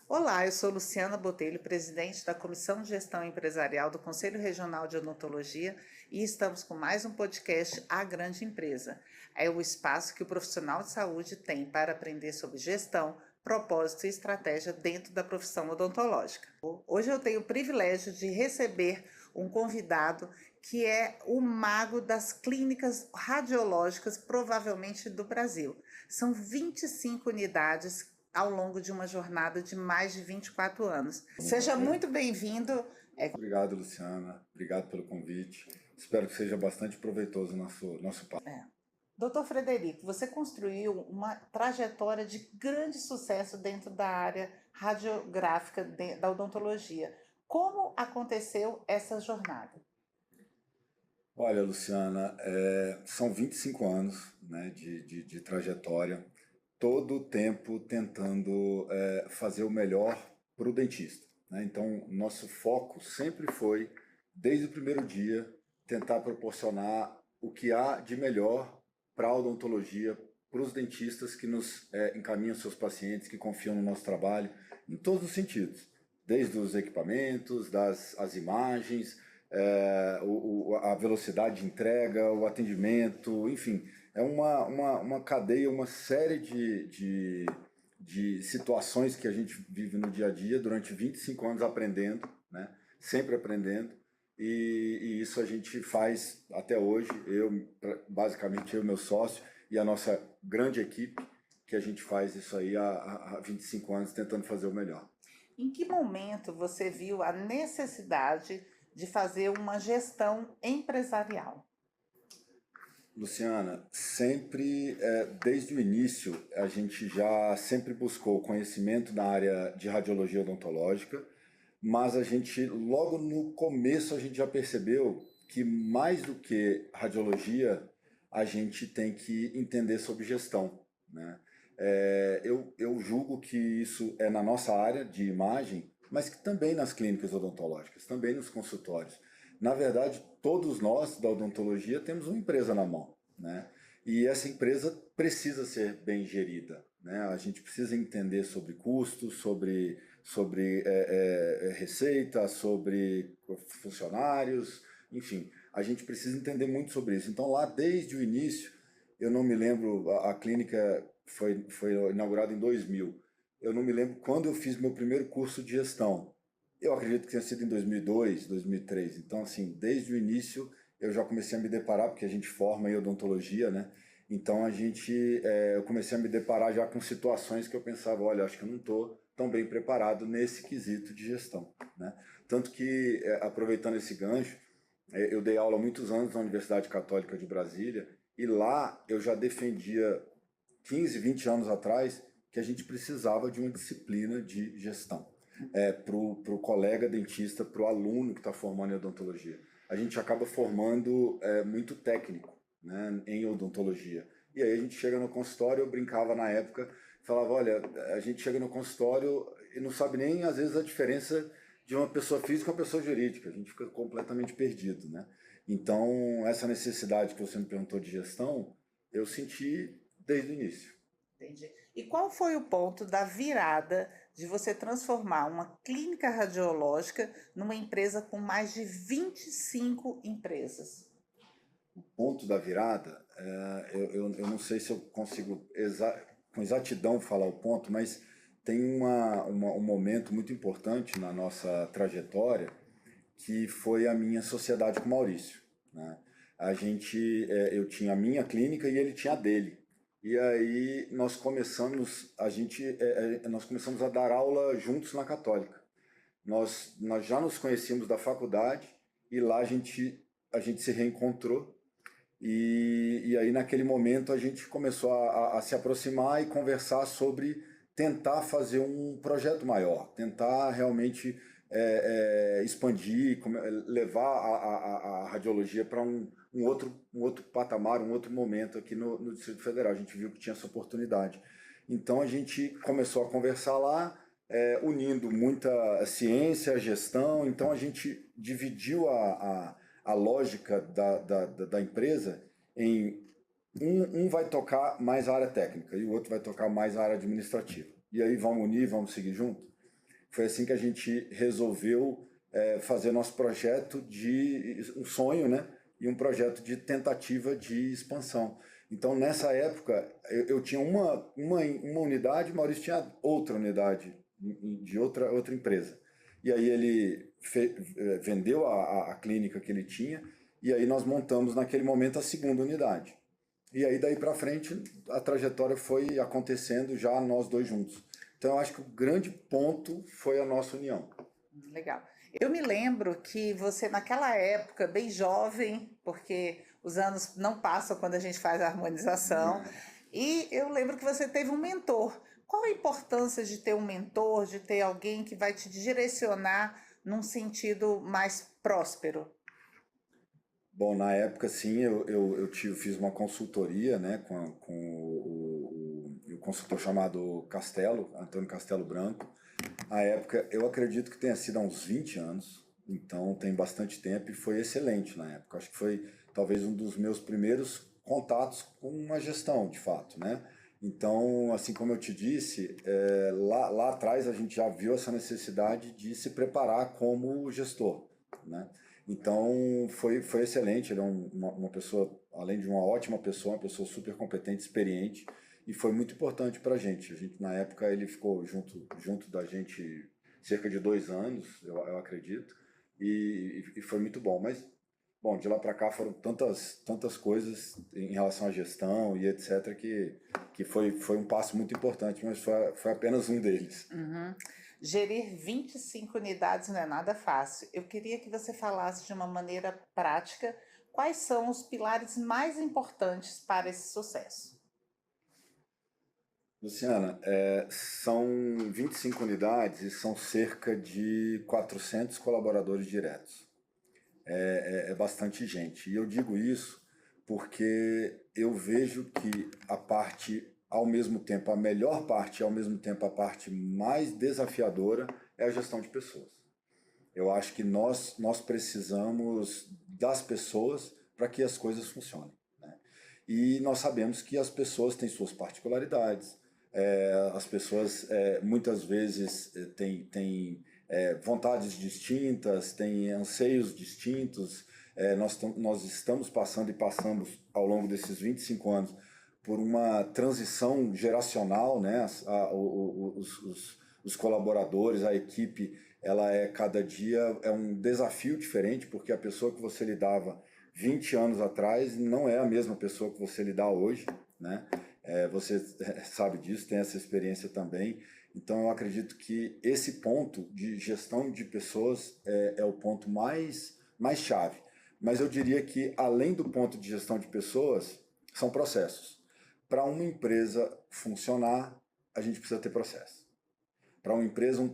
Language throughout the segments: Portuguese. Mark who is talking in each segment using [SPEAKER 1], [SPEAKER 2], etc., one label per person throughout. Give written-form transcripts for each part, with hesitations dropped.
[SPEAKER 1] Olá, eu sou Luciana Botelho, presidente da Comissão de Gestão Empresarial do Conselho Regional de Odontologia e estamos com mais um podcast A Grande Empresa. É o espaço que o profissional de saúde tem para aprender sobre gestão, propósito e estratégia dentro da profissão odontológica. Hoje eu tenho o privilégio de receber um convidado que é o mago das clínicas radiológicas, provavelmente do Brasil. São 25 unidades ao longo de uma jornada de mais de 24 anos. Seja muito bem-vindo.
[SPEAKER 2] Obrigado, Luciana. Obrigado pelo convite. Espero que seja bastante proveitoso o nosso papo.
[SPEAKER 1] Doutor Frederico, você construiu uma trajetória de grande sucesso dentro da área radiográfica da odontologia. Como aconteceu essa jornada?
[SPEAKER 2] Olha, Luciana, são 25 anos, né, de trajetória, todo o tempo tentando fazer o melhor para o dentista, né? Então, nosso foco sempre foi, desde o primeiro dia, tentar proporcionar o que há de melhor para a odontologia, para os dentistas que nos encaminham seus pacientes, que confiam no nosso trabalho, em todos os sentidos, desde os equipamentos, as imagens, a velocidade de entrega, o atendimento, enfim, é uma cadeia, uma série de situações que a gente vive no dia a dia durante 25 anos aprendendo, né? Sempre aprendendo, e isso a gente faz até hoje, basicamente eu e meu sócio e a nossa grande equipe, que a gente faz isso aí há 25 anos tentando fazer o melhor.
[SPEAKER 1] Em que momento você viu a necessidade de fazer uma gestão empresarial?
[SPEAKER 2] Luciana, sempre, desde o início, a gente já sempre buscou conhecimento na área de radiologia odontológica, mas a gente, logo no começo, a gente já percebeu que mais do que radiologia, a gente tem que entender sobre gestão, né? Eu julgo que isso é na nossa área de imagem, mas que também nas clínicas odontológicas, também nos consultórios. Na verdade, todos nós da odontologia temos uma empresa na mão, né? E essa empresa precisa ser bem gerida, né? A gente precisa entender sobre custos, sobre receita, sobre funcionários, enfim, a gente precisa entender muito sobre isso. Então, lá desde o início, eu não me lembro, a clínica foi inaugurada em 2000. Eu não me lembro quando eu fiz meu primeiro curso de gestão. Eu acredito que tenha sido em 2002, 2003. Então, assim, desde o início eu já comecei a me deparar, porque a gente forma em odontologia, né? Então eu comecei a me deparar já com situações que eu pensava, olha, acho que eu não estou tão bem preparado nesse quesito de gestão, né? Tanto que, aproveitando esse gancho, eu dei aula há muitos anos na Universidade Católica de Brasília, e lá eu já defendia 15, 20 anos atrás que a gente precisava de uma disciplina de gestão para o colega dentista, para o aluno que está formando em odontologia. A gente acaba formando muito técnico, né, em odontologia. E aí a gente chega no consultório, eu brincava na época, falava, olha, a gente chega no consultório e não sabe nem, às vezes, a diferença de uma pessoa física e uma pessoa jurídica. A gente fica completamente perdido, né? Então, essa necessidade que você me perguntou de gestão, eu senti desde o início.
[SPEAKER 1] Entendi. E qual foi o ponto da virada de você transformar uma clínica radiológica numa empresa com mais de 25 empresas?
[SPEAKER 2] O ponto da virada, eu não sei se eu consigo com exatidão falar o ponto, mas tem um momento muito importante na nossa trajetória que foi a minha sociedade com o Maurício, né? Eu tinha a minha clínica e ele tinha a dele. E aí nós começamos a dar aula juntos na Católica. Nós já nos conhecíamos da faculdade e lá a gente se reencontrou. E aí, naquele momento, a gente começou a se aproximar e conversar sobre tentar fazer um projeto maior, tentar realmente expandir, levar a radiologia para um outro patamar, um outro momento aqui no Distrito Federal. A gente viu que tinha essa oportunidade. Então, a gente começou a conversar lá, unindo muita ciência, gestão. Então, a gente dividiu a lógica da empresa em um vai tocar mais a área técnica e o outro vai tocar mais a área administrativa. E aí vamos unir, vamos seguir junto? Foi assim que a gente resolveu fazer nosso projeto de um sonho, né? E um projeto de tentativa de expansão. Então, nessa época, eu tinha uma unidade, o Maurício tinha outra unidade de outra empresa. E aí ele vendeu a clínica que ele tinha, e aí nós montamos naquele momento a segunda unidade. E aí daí para frente a trajetória foi acontecendo já nós dois juntos. Então eu acho que o grande ponto foi a nossa união.
[SPEAKER 1] Legal. Eu me lembro que você, naquela época, bem jovem, porque os anos não passam quando a gente faz a harmonização, e eu lembro que você teve um mentor. Qual a importância de ter um mentor, de ter alguém que vai te direcionar num sentido mais próspero?
[SPEAKER 2] Bom, na época, sim, fiz uma consultoria, né, com o consultor chamado Castelo, Antônio Castelo Branco. A época, eu acredito que tenha sido há uns 20 anos, então tem bastante tempo e foi excelente na época. Acho que foi talvez um dos meus primeiros contatos com uma gestão, de fato, né? Então, assim como eu te disse, lá atrás a gente já viu essa necessidade de se preparar como gestor, né? Então, foi excelente. Ele é uma pessoa, além de uma ótima pessoa, uma pessoa super competente, experiente, e foi muito importante para a gente. Na época, ele ficou junto da gente cerca de 2 anos, eu acredito, e foi muito bom. Mas, bom, de lá para cá foram tantas coisas em relação à gestão e etc., que foi um passo muito importante, mas foi apenas um deles.
[SPEAKER 1] Uhum. Gerir 25 unidades não é nada fácil. Eu queria que você falasse de uma maneira prática quais são os pilares mais importantes para esse sucesso.
[SPEAKER 2] Luciana, são 25 unidades e são cerca de 400 colaboradores diretos. É bastante gente. E eu digo isso porque eu vejo que a parte, ao mesmo tempo, a melhor parte, ao mesmo tempo, a parte mais desafiadora é a gestão de pessoas. Eu acho que nós precisamos das pessoas para que as coisas funcionem, né? E nós sabemos que as pessoas têm suas particularidades, as pessoas muitas vezes têm vontades distintas, têm anseios distintos. Nós estamos passando e passamos ao longo desses 25 anos por uma transição geracional, né? Os colaboradores, a equipe, ela cada dia é um desafio diferente, porque a pessoa que você lidava 20 anos atrás não é a mesma pessoa que você lidar hoje, né? Você sabe disso, tem essa experiência também. Então eu acredito que esse ponto de gestão de pessoas é o ponto mais chave. Mas eu diria que, além do ponto de gestão de pessoas, são processos. Para uma empresa funcionar, a gente precisa ter processo. Para uma empresa um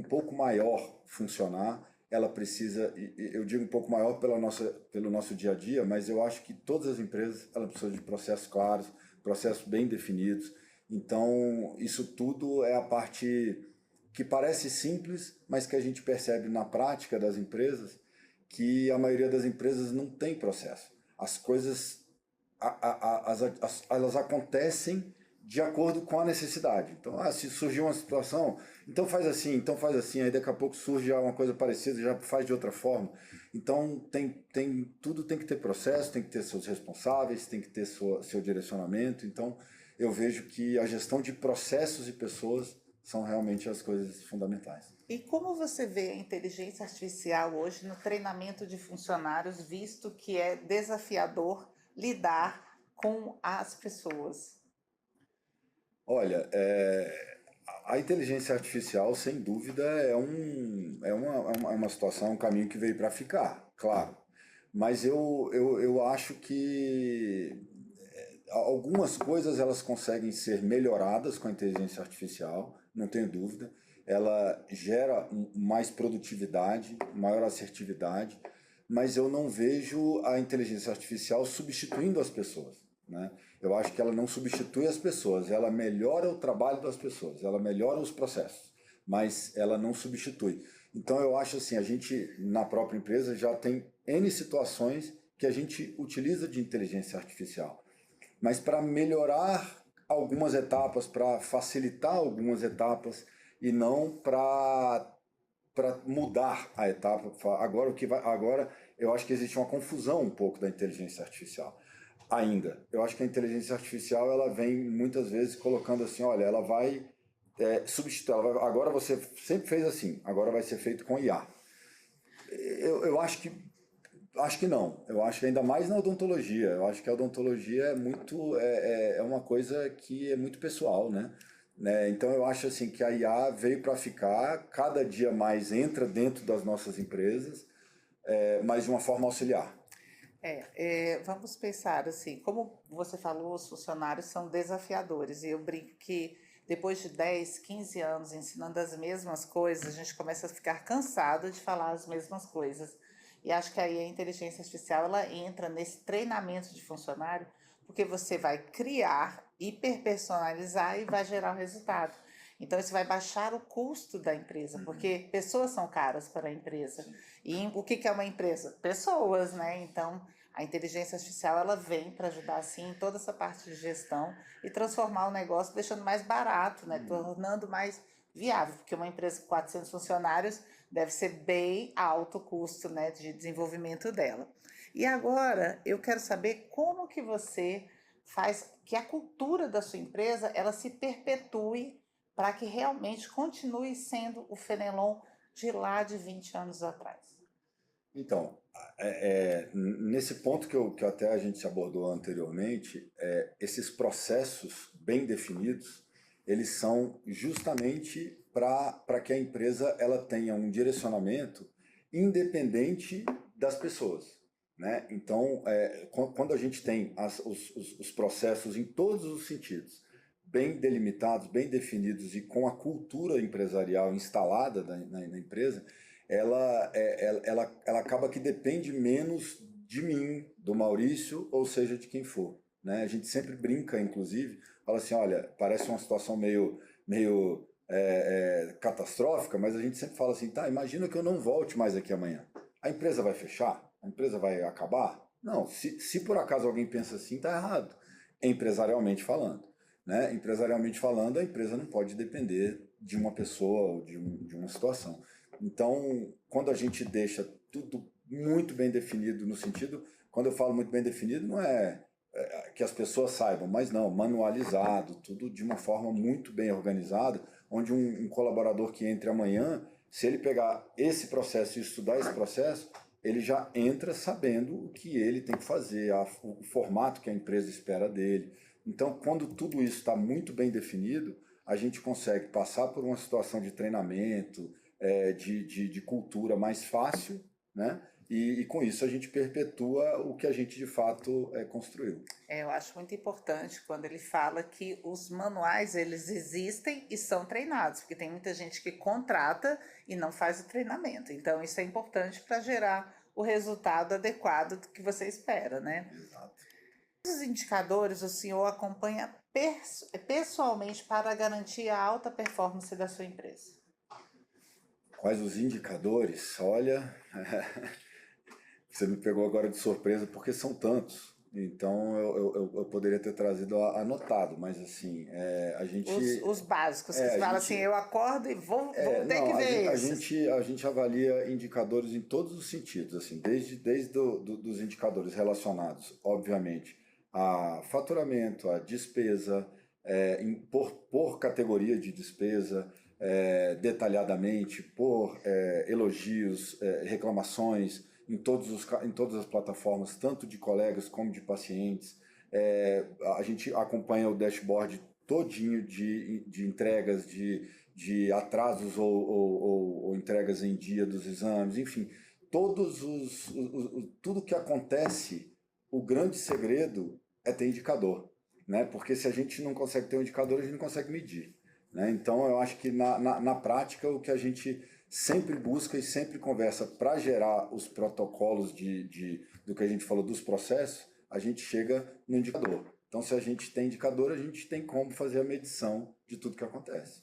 [SPEAKER 2] pouco maior funcionar, ela precisa, eu digo um pouco maior pelo nosso dia a dia, mas eu acho que todas as empresas elas precisam de processos claros, processos bem definidos. Então, isso tudo é a parte que parece simples, mas que a gente percebe na prática das empresas, que a maioria das empresas não tem processo. As coisas elas acontecem de acordo com a necessidade. Então, se surgiu uma situação, então faz assim, aí daqui a pouco surge uma coisa parecida, já faz de outra forma. Então, tudo tem que ter processo, tem que ter seus responsáveis, tem que ter seu direcionamento. Então, eu vejo que a gestão de processos e pessoas são realmente as coisas fundamentais.
[SPEAKER 1] E como você vê a inteligência artificial hoje no treinamento de funcionários, visto que é desafiador lidar com as pessoas?
[SPEAKER 2] Olha, a inteligência artificial, sem dúvida, é uma situação, um caminho que veio para ficar, claro. Mas eu acho que algumas coisas elas conseguem ser melhoradas com a inteligência artificial, não tenho dúvida. Ela gera mais produtividade, maior assertividade, mas eu não vejo a inteligência artificial substituindo as pessoas, né? Eu acho que ela não substitui as pessoas, ela melhora o trabalho das pessoas, ela melhora os processos, mas ela não substitui. Então eu acho assim, a gente na própria empresa já tem N situações que a gente utiliza de inteligência artificial, mas para melhorar algumas etapas, para facilitar algumas etapas, e não para mudar a etapa. Agora, agora eu acho que existe uma confusão um pouco da inteligência artificial. Ainda. Eu acho que a inteligência artificial ela vem muitas vezes colocando assim, olha, ela vai substituir, agora você sempre fez assim, agora vai ser feito com IA. Eu acho que não. Eu acho que ainda mais na odontologia. Eu acho que a odontologia é uma coisa que é muito pessoal, né? Então eu acho assim que a IA veio para ficar, cada dia mais entra dentro das nossas empresas, mas de uma forma auxiliar.
[SPEAKER 1] Vamos pensar assim, como você falou, os funcionários são desafiadores, e eu brinco que depois de 10, 15 anos ensinando as mesmas coisas, a gente começa a ficar cansado de falar as mesmas coisas. E acho que aí a inteligência artificial ela entra nesse treinamento de funcionário, porque você vai criar, hiperpersonalizar e vai gerar o resultado. Então, isso vai baixar o custo da empresa, porque pessoas são caras para a empresa. E o que é uma empresa? Pessoas, né? Então, a inteligência artificial ela vem para ajudar assim em toda essa parte de gestão e transformar o negócio, deixando mais barato, né? Tornando mais viável, porque uma empresa com 400 funcionários deve ser bem alto o custo, né, de desenvolvimento dela. E agora eu quero saber como que você faz que a cultura da sua empresa ela se perpetue para que realmente continue sendo o Fenelon de lá de 20 anos atrás.
[SPEAKER 2] Então, nesse ponto que até a gente abordou anteriormente, esses processos bem definidos, eles são justamente para que a empresa ela tenha um direcionamento independente das pessoas. Né? Então, quando a gente tem os processos em todos os sentidos, bem delimitados, bem definidos e com a cultura empresarial instalada na empresa, ela acaba que depende menos de mim, do Maurício, ou seja, de quem for. Né? A gente sempre brinca, inclusive, fala assim, olha, parece uma situação meio catastrófica, mas a gente sempre fala assim, tá, imagina que eu não volte mais aqui amanhã. A empresa vai fechar? A empresa vai acabar? Não, se por acaso alguém pensa assim, está errado, empresarialmente falando. Né? Empresarialmente falando, a empresa não pode depender de uma pessoa ou de uma situação. Então, quando a gente deixa tudo muito bem definido no sentido, quando eu falo muito bem definido, não é que as pessoas saibam, mas não, manualizado, tudo de uma forma muito bem organizada, onde um colaborador que entre amanhã, se ele pegar esse processo e estudar esse processo, ele já entra sabendo o que ele tem que fazer, o formato que a empresa espera dele. Então, quando tudo isso está muito bem definido, a gente consegue passar por uma situação de treinamento, de cultura mais fácil, né? E com isso a gente perpetua o que a gente de fato construiu.
[SPEAKER 1] Eu acho muito importante quando ele fala que os manuais eles existem e são treinados, porque tem muita gente que contrata e não faz o treinamento. Então isso é importante para gerar o resultado adequado que você espera, né?
[SPEAKER 2] Exato.
[SPEAKER 1] Os indicadores o senhor acompanha pessoalmente para garantir a alta performance da sua empresa?
[SPEAKER 2] Quais os indicadores? Olha, você me pegou agora de surpresa porque são tantos. Então eu poderia ter trazido anotado, mas assim, a gente...
[SPEAKER 1] Os básicos, que você fala assim, eu acordo e vou ter que ver
[SPEAKER 2] a gente avalia indicadores em todos os sentidos, assim, desde dos indicadores relacionados, obviamente, a faturamento, a despesa, por categoria de despesa, detalhadamente, por elogios, reclamações, em todas as plataformas, tanto de colegas como de pacientes. A gente acompanha o dashboard todinho de entregas, de atrasos ou entregas em dia dos exames, enfim, tudo que acontece, o grande segredo é ter indicador, né? Porque se a gente não consegue ter um indicador, a gente não consegue medir. Né? Então, eu acho que na prática, o que a gente sempre busca e sempre conversa para gerar os protocolos do que a gente falou dos processos, a gente chega no indicador. Então, se a gente tem indicador, a gente tem como fazer a medição de tudo que acontece.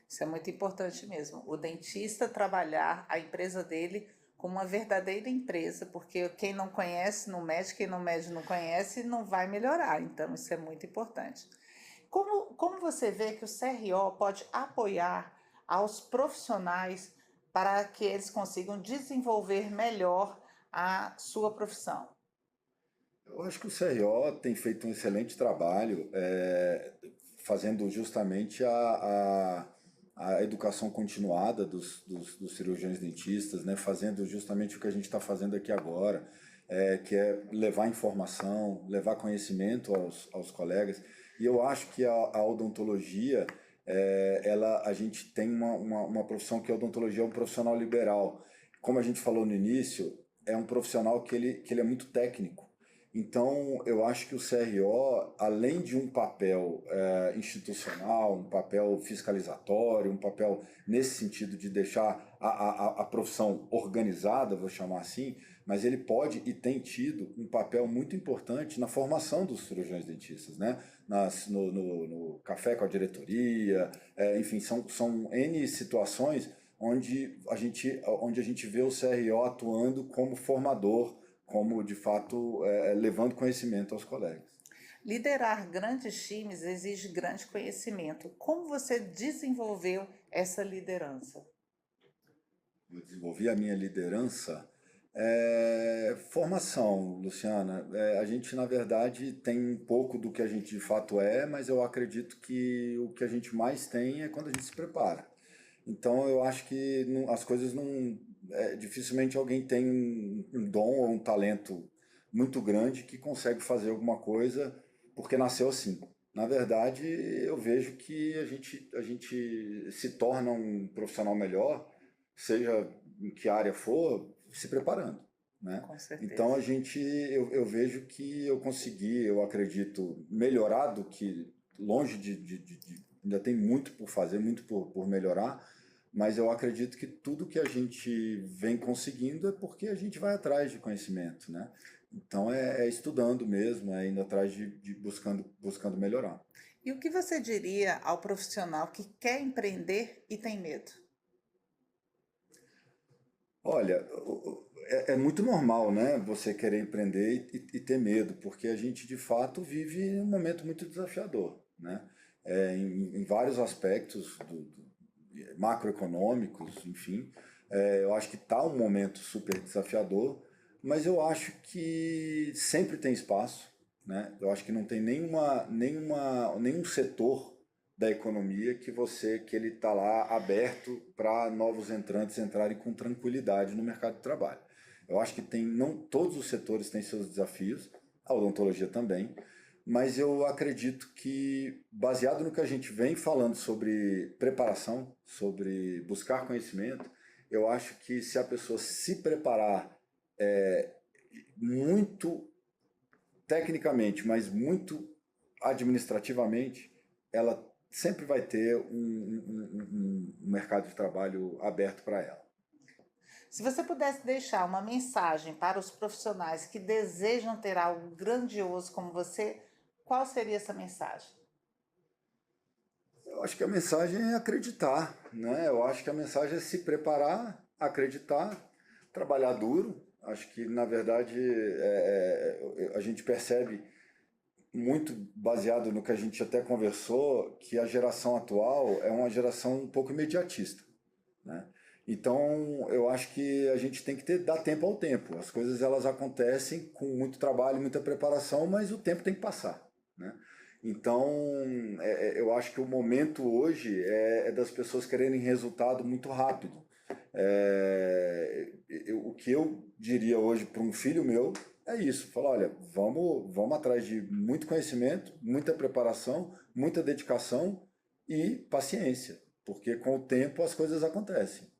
[SPEAKER 1] Isso é muito importante mesmo. O dentista trabalhar a empresa dele como uma verdadeira empresa, porque quem não conhece não mede, quem não mede não conhece, não vai melhorar. Então, isso é muito importante. Como você vê que o CRO pode apoiar aos profissionais para que eles consigam desenvolver melhor a sua profissão?
[SPEAKER 2] Eu acho que o CRO tem feito um excelente trabalho fazendo justamente a educação continuada dos cirurgiões dentistas, né? Fazendo justamente o que a gente está fazendo aqui agora, que é levar informação, levar conhecimento aos colegas. E eu acho que a odontologia, a gente tem uma profissão que a odontologia é um profissional liberal. Como a gente falou no início, é um profissional que ele é muito técnico. Então, eu acho que o CRO, além de um papel institucional, um papel fiscalizatório, um papel nesse sentido de deixar a profissão organizada, vou chamar assim, mas ele pode e tem tido um papel muito importante na formação dos cirurgiões dentistas, né? No café com a diretoria, enfim, são N situações onde a gente vê o CRO atuando como formador, como de fato levando conhecimento aos colegas.
[SPEAKER 1] Liderar grandes times exige grande conhecimento. Como você desenvolveu essa liderança?
[SPEAKER 2] Eu desenvolvi a minha liderança. Formação, Luciana. A gente, na verdade, tem um pouco do que a gente de fato mas eu acredito que o que a gente mais tem é quando a gente se prepara. Então, eu acho que as coisas não. Dificilmente alguém tem um dom ou um talento muito grande que consegue fazer alguma coisa porque nasceu assim. Na verdade, eu vejo que a gente se torna um profissional melhor, seja em que área for, se preparando, né?
[SPEAKER 1] Com certeza.
[SPEAKER 2] Então eu vejo que eu consegui, eu acredito, melhorar do que longe ainda tem muito por fazer, muito por melhorar, mas eu acredito que tudo que a gente vem conseguindo é porque a gente vai atrás de conhecimento, né? Então estudando mesmo, indo atrás de buscando melhorar.
[SPEAKER 1] E o que você diria ao profissional que quer empreender e tem medo?
[SPEAKER 2] Olha, é muito normal, né? Você querer empreender e ter medo, porque a gente de fato vive um momento muito desafiador, né? Em vários aspectos macroeconômicos, enfim. Eu acho que está um momento super desafiador, mas eu acho que sempre tem espaço, né? Eu acho que não tem nenhum setor da economia que ele está lá aberto para novos entrantes entrarem com tranquilidade no mercado de trabalho. Eu acho que não todos os setores têm seus desafios, a odontologia também, mas eu acredito que, baseado no que a gente vem falando sobre preparação, sobre buscar conhecimento, eu acho que se a pessoa se preparar muito tecnicamente, mas muito administrativamente, ela sempre vai ter um mercado de trabalho aberto para ela.
[SPEAKER 1] Se você pudesse deixar uma mensagem para os profissionais que desejam ter algo grandioso como você, qual seria essa mensagem?
[SPEAKER 2] Eu acho que a mensagem é acreditar, né? Eu acho que a mensagem é se preparar, acreditar, trabalhar duro. Acho que, na verdade, a gente percebe muito baseado no que a gente até conversou, que a geração atual é uma geração um pouco imediatista, né? Então, eu acho que a gente tem que dar tempo ao tempo. As coisas elas acontecem com muito trabalho, muita preparação, mas o tempo tem que passar, né? Então, eu acho que o momento hoje é das pessoas quererem resultado muito rápido. O que eu diria hoje para um filho meu é isso, falar, olha, vamos atrás de muito conhecimento, muita preparação, muita dedicação e paciência, porque com o tempo as coisas acontecem.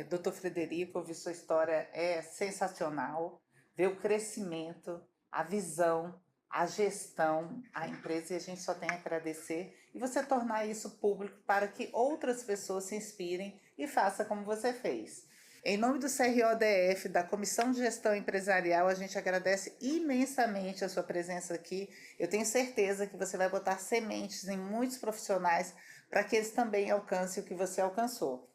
[SPEAKER 1] Doutor Frederico, ouvir sua história é sensacional, ver o crescimento, a visão, a gestão, a empresa, e a gente só tem a agradecer, e você tornar isso público para que outras pessoas se inspirem e façam como você fez. Em nome do CRODF, da Comissão de Gestão Empresarial, a gente agradece imensamente a sua presença aqui. Eu tenho certeza que você vai botar sementes em muitos profissionais para que eles também alcancem o que você alcançou.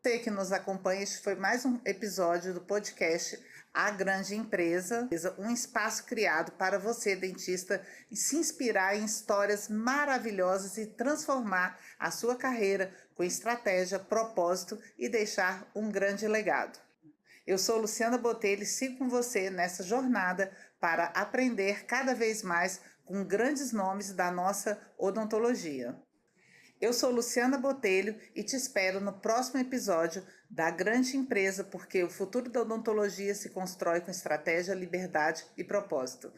[SPEAKER 1] Você que nos acompanha, este foi mais um episódio do podcast A Grande Empresa, um espaço criado para você, dentista, se inspirar em histórias maravilhosas e transformar a sua carreira com estratégia, propósito e deixar um grande legado. Eu sou Luciana Botelho e sigo com você nessa jornada para aprender cada vez mais com grandes nomes da nossa odontologia. Eu sou Luciana Botelho e te espero no próximo episódio da Grande Empresa, porque o futuro da odontologia se constrói com estratégia, liberdade e propósito.